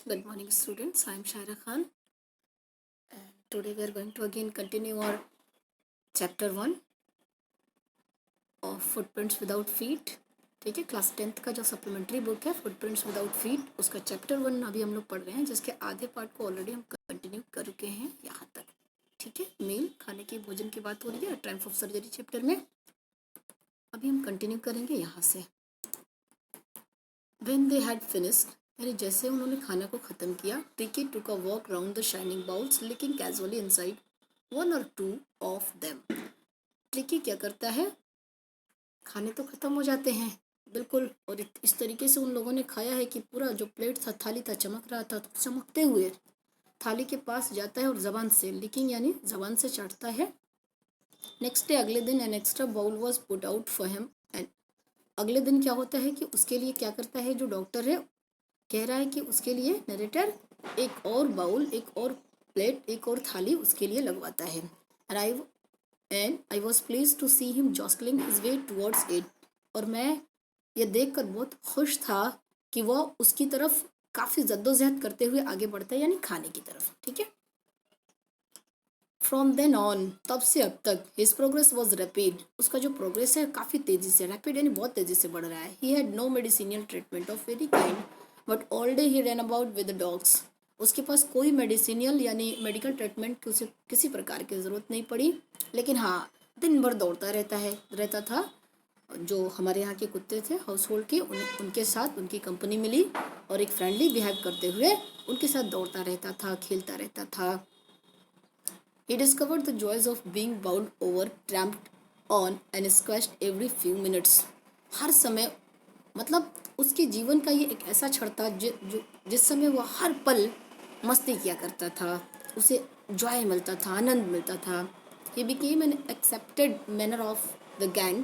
Good morning, students. I am Shaira Khan. And today we are going to again continue our chapter 1 of Footprints Without Feet. ठीक है, class 10th का जो supplementary book है footprints without feet, उसका chapter 1 अभी हम लोग पढ़ रहे हैं, जिसके आधे पार्ट को ऑलरेडी हम कंटिन्यू कर चुके हैं यहाँ तक. ठीक है, मील खाने की भोजन की बात हो रही है टाइम्स ऑफ सर्जरी चैप्टर में. अभी हम कंटिन्यू करेंगे यहाँ से. When they had finished, यानी जैसे उन्होंने खाना को ख़त्म किया, tricky took a walk round the shining bowls, looking casually inside one or two of them. Tricky क्या करता है, खाने तो ख़त्म हो जाते हैं बिल्कुल, और इस तरीके से उन लोगों ने खाया है कि पूरा जो प्लेट था, थाली था, चमक रहा था. तो चमकते हुए थाली के पास जाता है और ज़बान से लिकिंग यानी ज़बान से चाटता है. नेक्स्ट डे, अगले दिन, an extra bowl was put out for him. And अगले दिन क्या होता है कि उसके लिए क्या करता है, जो डॉक्टर है कह रहा है कि उसके लिए नरेटर एक और बाउल, एक और प्लेट, एक और थाली उसके लिए लगवाता है. And I was pleased to see him jostling his way towards it. और मैं ये देखकर बहुत खुश था कि वह उसकी तरफ काफ़ी जद्दोजहद करते हुए आगे बढ़ता है, यानी खाने की तरफ. ठीक है. फ्रॉम देन ऑन, तब से अब तक, हिज प्रोग्रेस वॉज रैपिड. उसका जो प्रोग्रेस है काफ़ी तेज़ी से, रैपिड यानी बहुत तेज़ी से बढ़ रहा है. He had no medicinal treatment of very kind, but all day he run about with dogs. उसके पास कोई मेडिसिनियल यानी मेडिकल ट्रीटमेंट की उसे किसी प्रकार की ज़रूरत नहीं पड़ी, लेकिन हाँ दिन भर दौड़ता रहता था. जो हमारे यहाँ के कुत्ते थे हाउस होल्ड के, उनके साथ उनकी कंपनी मिली और एक फ्रेंडली बिहेव करते हुए उनके साथ दौड़ता रहता था, खेलता रहता था. He discovered the joys of being bowled over, tramped on and squashed every few minutes. हर समय, मतलब उसके जीवन का ये एक ऐसा क्षण था जिस समय वह हर पल मस्ती किया करता था, उसे जॉय मिलता था, आनंद मिलता था. He became an accepted member of the gang,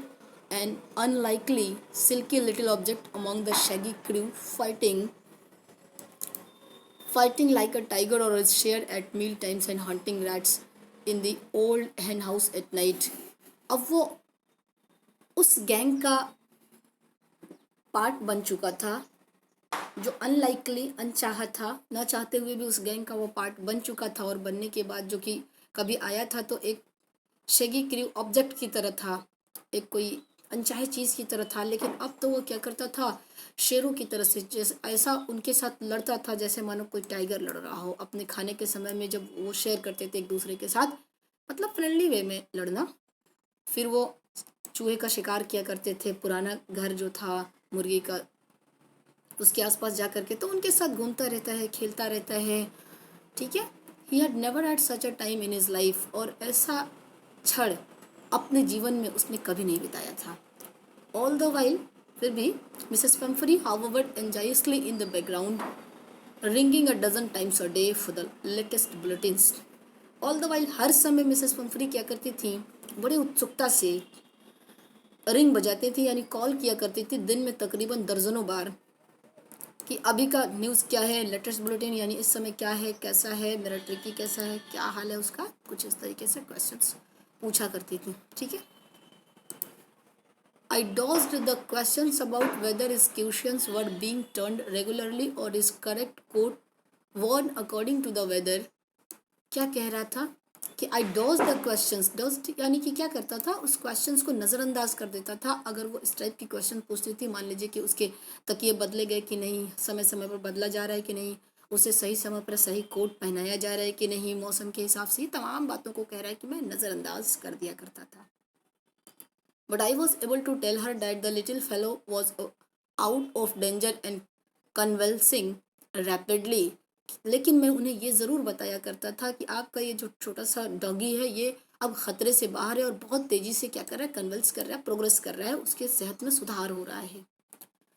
an unlikely, silky little object among the shaggy crew, fighting like a tiger or is shared at meal times and hunting rats in the old hen house at night. अब वो उस gang का part बन चुका था, जो unlikely, अनचाहा था, ना चाहते हुए भी उस गैंग का वो पार्ट बन चुका था. और बनने के बाद जो कि कभी आया था तो एक शेगी क्रू ऑब्जेक्ट की तरह था, एक कोई अनचाहे चीज़ की तरह था. लेकिन अब तो वो क्या करता था, शेरों की तरह से, जैसे ऐसा उनके साथ लड़ता था जैसे मानो कोई टाइगर लड़ रहा हो. अपने खाने के समय में जब वो शेयर करते थे एक दूसरे के साथ, मतलब फ्रेंडली वे में लड़ना. फिर वो चूहे का शिकार किया करते थे. पुराना घर जो था मुर्गी का, उसके आसपास जा करके तो उनके साथ घूमता रहता है, खेलता रहता है. ठीक है. He had never had such a time in his life. और ऐसा क्षण अपने जीवन में उसने कभी नहीं बिताया था. ऑल द वाइल, फिर भी, Mrs Pumphrey however anxiously in the background, ringing a dozen times a day for the latest bulletins. All the while, हर समय मिसेस पम्फरी क्या करती थी, बड़ी उत्सुकता से रिंग बजाती थी, यानी कॉल किया करती थी दिन में तकरीबन दर्जनों बार कि अभी का न्यूज़ क्या है, लेटेस्ट बुलेटिन, यानी इस समय क्या है, कैसा है, मेरा ट्रिकी कैसा है, क्या हाल है उसका, कुछ इस तरीके से क्वेश्चंस पूछा करती थी. ठीक है. I dodged the questions about whether his cushions were being turned regularly or his correct coat worn according to the weather. क्या कह रहा था कि I dodged the questions, dodged यानी कि क्या करता था, उस क्वेश्चंस को नज़रअंदाज कर देता था. अगर वो इस टाइप की क्वेश्चन पूछती थी, मान लीजिए कि उसके तकिए बदले गए कि नहीं, समय समय पर बदला जा रहा है कि नहीं, उसे सही समय पर सही कोट पहनाया जा रहा है कि नहीं, मौसम के हिसाब से, तमाम बातों को कह रहा है कि मैं नज़रअंदाज कर दिया करता था. But I was able to tell her that the little fellow was out of danger and convulsing rapidly. लेकिन मैं उन्हें ये ज़रूर बताया करता था कि आपका ये जो छोटा सा डॉगी है, ये अब ख़तरे से बाहर है और बहुत तेज़ी से क्या कर रहा है, कन्वल्स कर रहा है, प्रोग्रेस कर रहा है, उसके सेहत में सुधार हो रहा है.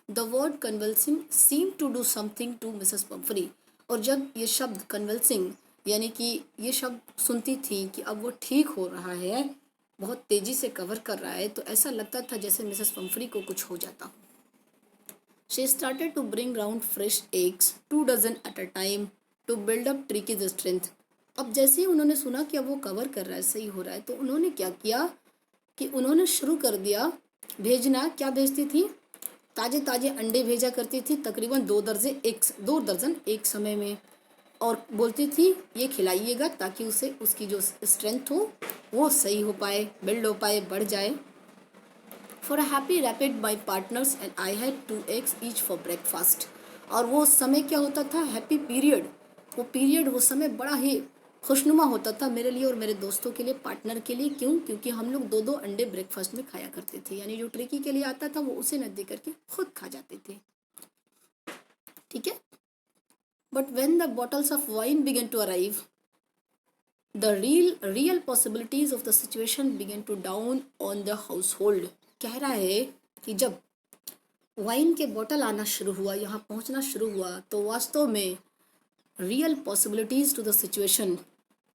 The word convulsing seem to do something to Mrs Pumphrey. और जब ये शब्द कन्वल्सिंग यानी कि ये शब्द सुनती थी कि अब वो ठीक हो रहा है, बहुत तेज़ी से कवर कर रहा है, तो ऐसा लगता था जैसे मिसेस पम्फरी को कुछ हो जाता हो. She started to bring round fresh eggs 2 dozen at a time to build up Tricki's strength. अब जैसे ही उन्होंने सुना कि अब वो कवर कर रहा है, सही हो रहा है, तो उन्होंने क्या किया कि उन्होंने शुरू कर दिया भेजना. क्या भेजती थी, ताज़े ताज़े अंडे भेजा करती थी, तकरीबन 2 दर्जन एक समय में, और बोलती थी ये खिलाइएगा ताकि उसे उसकी जो स्ट्रेंथ हो वो सही हो पाए, बिल्ड हो पाए, बढ़ जाए। For a happy rapid my partners and I had 2 eggs each for breakfast. और वो समय क्या होता था, हैप्पी पीरियड, वो पीरियड, वो समय बड़ा ही खुशनुमा होता था मेरे लिए और मेरे दोस्तों के लिए, पार्टनर के लिए। क्यों? क्योंकि हम लोग 2-2 अंडे ब्रेकफास्ट में खाया करते थे, यानी जो ट्रिकी के लिए आता था वो उसे न दे करके खुद खा जाते थे। ठीक है। But when the bottles of wine began to arrive, the real possibilities of the situation began to down on the household। कह रहा है कि जब वाइन के बोतल आना शुरू हुआ, यहाँ पहुँचना शुरू हुआ, तो वास्तव में real possibilities to the situation,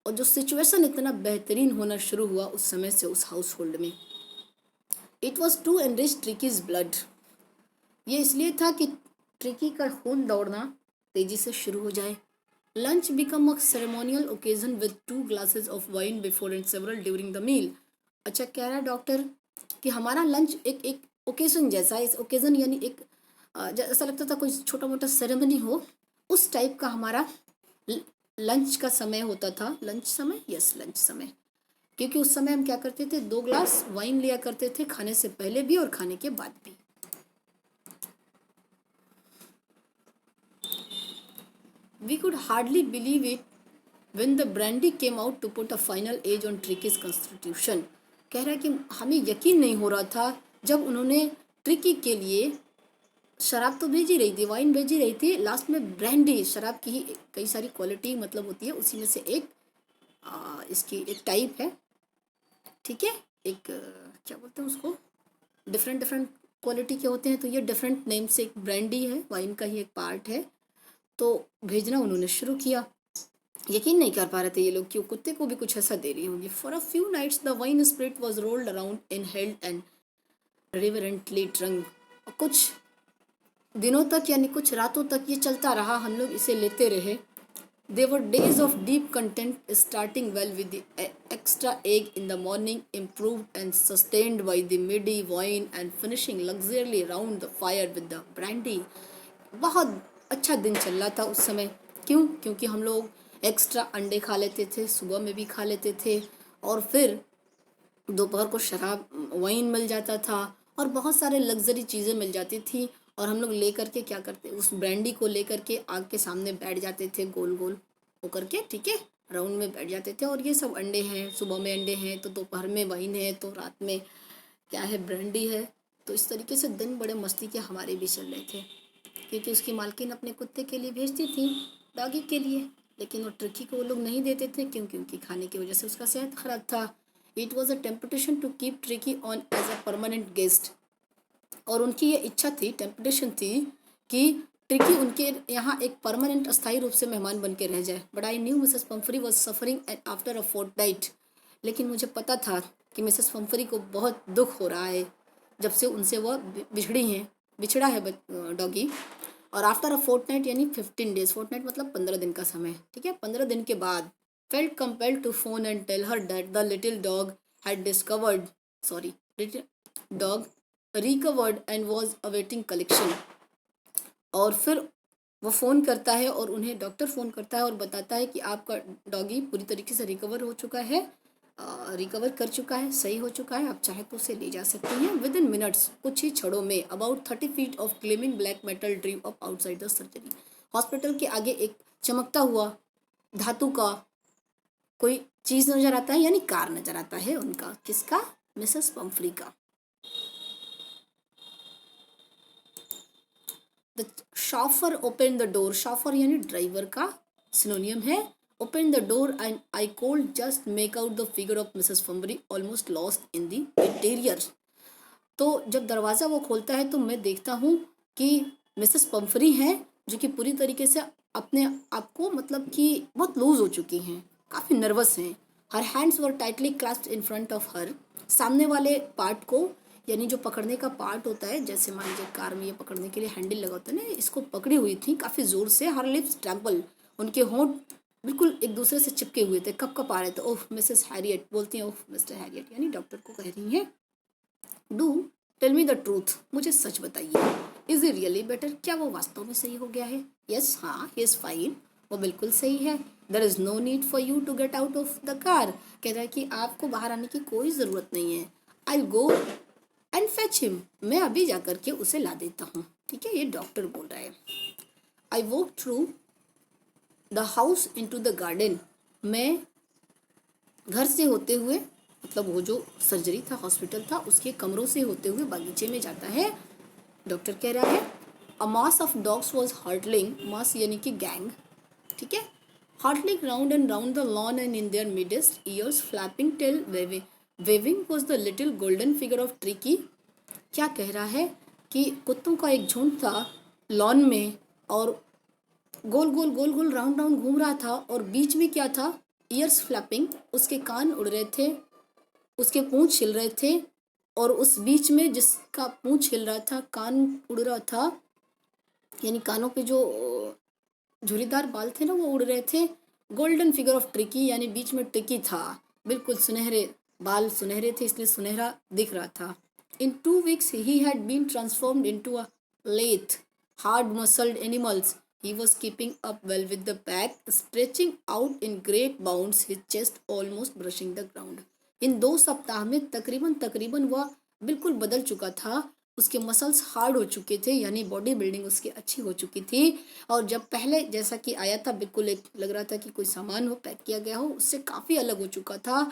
और जो सिचुएशन इतना बेहतरीन होना शुरू हुआ उस समय से उस हाउस होल्ड में। It was to enrich Tricki's blood, ये इसलिए था कि ट्रिकी का खून दौड़ना तेजी से शुरू हो जाए। Lunch become a ceremonial occasion with 2 glasses of wine before and several during the meal. अच्छा, कह रहा है डॉक्टर कि हमारा लंच एक एक ओकेजन जैसा, इस ओकेजन यानी एक ऐसा लगता था कोई छोटा मोटा सेरेमनी हो, उस टाइप का हमारा लंच का समय होता था। लंच समय, यस लंच समय, क्योंकि उस समय हम क्या करते थे, 2 ग्लास वाइन लिया करते थे, खाने से पहले भी और खाने के बाद भी। We could hardly believe it when the brandy came out to put a final age on Tricky's constitution। कह रहा है कि हमें यकीन नहीं हो रहा था जब उन्होंने ट्रिकी के लिए शराब तो भेजी रही थी, वाइन भेजी रही थी, लास्ट में ब्रांडी, शराब की ही कई सारी क्वालिटी मतलब होती है, उसी में से एक इसकी एक टाइप है। ठीक है, एक क्या बोलते हैं उसको, डिफरेंट डिफरेंट क्वालिटी के होते हैं, तो ये डिफरेंट नेम से एक ब्रांडी है, वाइन का ही एक पार्ट है, तो भेजना उन्होंने शुरू किया। यकीन नहीं कर पा रहे थे ये लोग कि वो कुत्ते को भी कुछ ऐसा दे रही होंगी। For a few nights the wine spirit was rolled around in held and reverently drunk. कुछ दिनों तक यानी कुछ रातों तक ये चलता रहा, हम लोग इसे लेते रहे। They were days of deep content, starting well with the extra egg in the morning, improved and sustained by the midday wine, and finishing luxuriously round the fire with the brandy। बहुत अच्छा दिन चल रहा था उस समय। क्यों? क्योंकि हम लोग एक्स्ट्रा अंडे खा लेते थे, सुबह में भी खा लेते थे, और फिर दोपहर को शराब वाइन मिल जाता था, और बहुत सारे लग्जरी चीज़ें मिल जाती थी, और हम लोग ले करके क्या करते, उस ब्रांडी को ले करके आग के सामने बैठ जाते थे, गोल गोल होकर के, ठीक है, राउंड में बैठ जाते थे, और ये सब अंडे हैं, सुबह में अंडे हैं, तो दोपहर में वाइन है, तो रात में क्या है, ब्रांडी है। तो इस तरीके से दिन बड़े मस्ती के हमारे भी चल रहे थे, क्योंकि उसकी मालकिन अपने कुत्ते के लिए भेजती थी, डॉगी के लिए, लेकिन वो ट्रिकी को वो लोग नहीं देते थे, क्योंकि उनकी खाने की वजह से उसका सेहत खराब था। It was a temptation to keep Tricki on as a permanent guest, और उनकी ये इच्छा थी, टेम्पटेशन थी कि ट्रिकी उनके यहाँ एक परमानेंट अस्थायी रूप से मेहमान बन के रह जाए। But I knew Mrs Pumphrey was suffering and after a fortnight, लेकिन मुझे पता था कि मिसेस पम्फरी को बहुत दुख हो रहा है जब से उनसे वह बिछड़ा है डॉगी। और आफ्टर अ फोर्टनाइट यानी 15 days, फोर्टनाइट मतलब 15 दिन का समय, ठीक है, 15 दिन के बाद felt compelled to phone and tell her that the little dog had discovered little dog recovered and was awaiting collection. और फिर वो फ़ोन करता है, और उन्हें डॉक्टर फ़ोन करता है और बताता है कि आपका डॉगी पूरी तरीके से रिकवर हो चुका है, रिकवर कर चुका है, सही हो चुका है, आप चाहे तो उसे ले जा सकती हैं विद इन मिनट्स, कुछ ही क्षणों में। About 30 feet of gleaming black metal ड्रीव up outside the surgery. Hospital के आगे एक चमकता हुआ धातु का कोई चीज़ नज़र आता है, यानी कार नज़र आता है उनका, किसका, मिसेस पम्फ्री का। The chauffeur open the door, chauffeur यानी ड्राइवर का सिनोनियम है। Open the door and I cold just make out the figure of Mrs Pomfrey almost lost in the interior. तो जब दरवाज़ा वो खोलता है तो मैं देखता हूँ कि मिसेस पम्फ्री हैं, जो कि पूरी तरीके से अपने आप को मतलब कि बहुत लूज हो चुकी हैं, काफ़ी नर्वस हैं। Her hands were tightly clasped in front of her, सामने वाले पार्ट को, यानी जो पकड़ने का पार्ट होता है, जैसे मान लीजिए कार में ये पकड़ने के लिए हैंडल लगा होता है ना, इसको पकड़ी हुई थी काफ़ी ज़ोर से। हर लिप्स ट्रैम्पल, उनके होंठ बिल्कुल एक दूसरे से चिपके हुए थे, कप कप आ रहे थे। ओह मिसेस हैरियट, बोलती हैं ओह मिस्टर हैरियट, यानी डॉक्टर को कह रही हैं, do tell me the truth, मुझे सच बताइए, इज ही रियली बेटर, क्या वो वास्तव में सही हो गया है? यस, हाँ, ही इज फाइन, वो बिल्कुल सही है। There is no need for you to get out of the car, कह रहा है कि आपको बाहर आने की कोई ज़रूरत नहीं है। आई गो एंड फेच हिम, मैं अभी जा करके उसे ला देता हूँ। ठीक है, ये डॉक्टर बोल रहा है। I walk through the house into the garden, मैं घर से होते हुए, मतलब वो जो सर्जरी था, हॉस्पिटल था, उसके कमरों से होते हुए बागीचे में जाता है। डॉक्टर कह रहा है a mass of dogs was hurtling, mass यानी कि गैंग, ठीक है, hurtling round and round the lawn and in their midst, ears flapping, tail waving was the little golden figure of Tricki. क्या कह रहा है कि कुत्तों का एक झुंड था लॉन में, और गोल गोल गोल गोल राउंड राउंड घूम रहा था, और बीच में क्या था? ईयर्स फ्लैपिंग, उसके कान उड़ रहे थे, उसके पूंछ हिल रहे थे, और उस बीच में जिसका पूंछ हिल रहा था, कान उड़ रहा था, यानी कानों पे जो झुर्रीदार बाल थे ना, वो उड़ रहे थे। गोल्डन फिगर ऑफ ट्रिकी, यानी बीच में ट्रिकी था, बिल्कुल सुनहरे बाल, सुनहरे थे इसलिए सुनहरा दिख रहा था। इन 2 weeks he had been transformed into a lithe, hard-muscled animals. He was keeping up well with the pack, stretching out in great bounds, his chest almost brushing the ground. इन 2 सप्ताह में तकरीबन तकरीबन वह बिल्कुल बदल चुका था। उसके मसल्स हार्ड हो चुके थे, यानी बॉडी बिल्डिंग उसकी अच्छी हो चुकी थी। और जब पहले जैसा कि आया था, बिल्कुल एक लग रहा था कि कोई सामान हो, पैक किया गया हो, उससे काफ़ी अलग हो चुका था।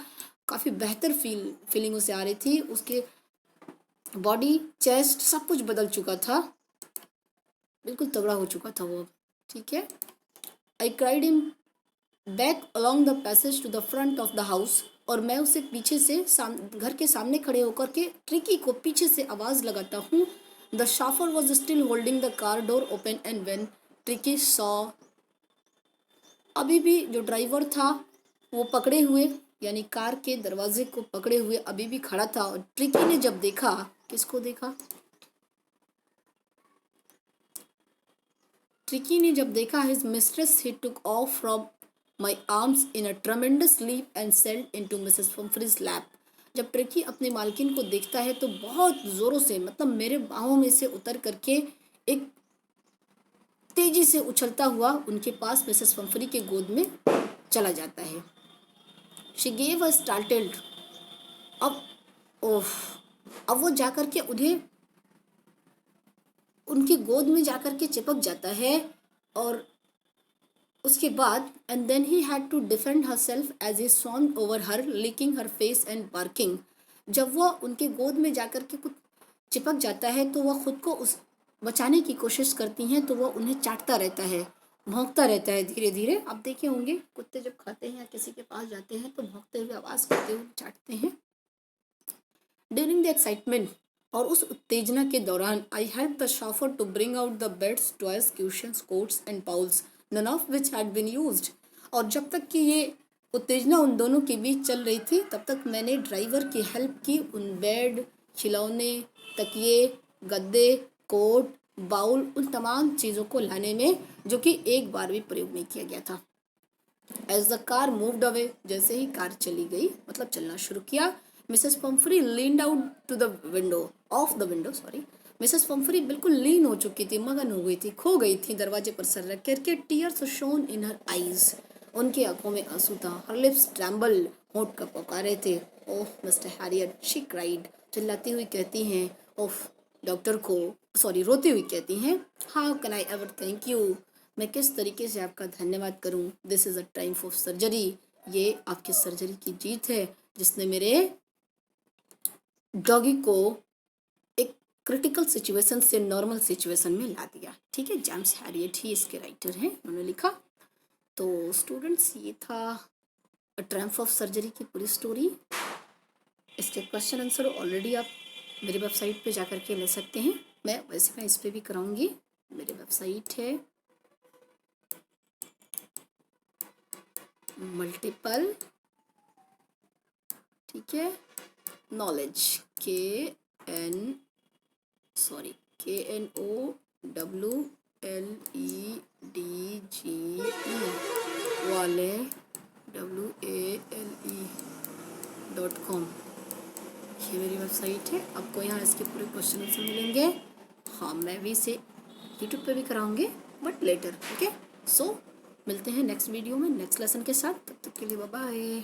काफ़ी बेहतर फीलिंग उसे आ रही थी। उसके बॉडी, चेस्ट, सब कुछ बदल चुका था, बिल्कुल तगड़ा हो चुका था वो। ठीक है। I cried him back along the passage to the front of the house, और मैं उसे पीछे से घर के सामने खड़े होकर के ट्रिकी को पीछे से आवाज़ लगाता हूँ। The chauffeur was still holding the car door open and when tricky saw, अभी भी जो ड्राइवर था वो पकड़े हुए, यानी कार के दरवाजे को पकड़े हुए अभी भी खड़ा था। और ट्रिकी ने जब देखा, किसको देखा? ट्रिकी ने जब देखा his mistress, he took off from my arms in a tremendous leap and sailed into Mrs Pumphrey's lap. जब ट्रिकी अपने मालकिन को देखता है तो बहुत ज़ोरों से, मतलब मेरे बाहों में से उतर करके एक तेजी से उछलता हुआ उनके पास मिसेस पंफ्री के गोद में चला जाता है। शी गेव अ स्टार्टल्ड, अब ओफ, अब वो जाकर के उन्हें उनकी गोद में जाकर के चिपक जाता है। और उसके बाद and then he had to defend herself as he swarmed over her, licking her face and barking. जब वह उनके गोद में जाकर के कुछ चिपक जाता है तो वह खुद को उस बचाने की कोशिश करती हैं, तो वह उन्हें चाटता रहता है, भौंकता रहता है धीरे धीरे। आप देखे होंगे कुत्ते जब खाते हैं या किसी के पास जाते हैं तो भौंकते हुए, आवाज़ करते हुए चाटते हैं। ड्यूरिंग द एक्साइटमेंट, और उस उत्तेजना के दौरान, I help the chauffeur to bring out the beds, toys, cushions, coats and bowls, none of which had been used. और जब तक कि ये उत्तेजना उन दोनों के बीच चल रही थी, तब तक मैंने ड्राइवर की हेल्प की उन बेड, खिलौने, तकिए, गद्दे, कोट, बाउल, उन तमाम चीज़ों को लाने में, जो कि एक बार भी प्रयोग नहीं किया गया था। As the car moved away, जैसे ही कार चली गई, मतलब चलना शुरू किया, Mrs Pumphrey leaned out to the window, of the window, sorry. Mrs Pumphrey बिल्कुल लीन हो चुकी थी, मगन हो गई थी, खो गई थी दरवाजे पर सर रख करके। Tears shown in her eyes, उनकी आंखों में आंसू था। हर लिप्स ट्रैम्बल, होंठ का पुकारे थे। ओह मिस्टर हैरियट, शी क्राइड, चिल्लाती हुई कहती हैं ओह डॉक्टर को, सॉरी रोती हुई कहती हैं, how can I ever thank you, मैं किस तरीके से आपका धन्यवाद करूं। This is a time for surgery, ये आपकी सर्जरी की जीत है, जिसने मेरे डॉगी को एक क्रिटिकल सिचुएशन से नॉर्मल सिचुएशन में ला दिया। ठीक है, जेम्स हैरियट ही इसके राइटर हैं, उन्होंने लिखा। तो स्टूडेंट्स, ये था अ ट्रायम्फ ऑफ सर्जरी की पूरी स्टोरी। इसके क्वेश्चन आंसर ऑलरेडी आप मेरी वेबसाइट पे जा कर के ले सकते हैं। मैं इस पर भी कराऊंगी। मेरी वेबसाइट है मल्टीपल, ठीक है, नॉलेज, KNOWLEDGE वाले WALE.com, ये मेरी वेबसाइट है। आपको यहाँ इसके पूरे क्वेश्चन आंसर मिलेंगे। हाँ, मैं भी इसे यूट्यूब पे भी कराऊंगे, बट लेटर। ओके, सो मिलते हैं नेक्स्ट वीडियो में नेक्स्ट लेसन के साथ। तब तक के लिए बाय बाय।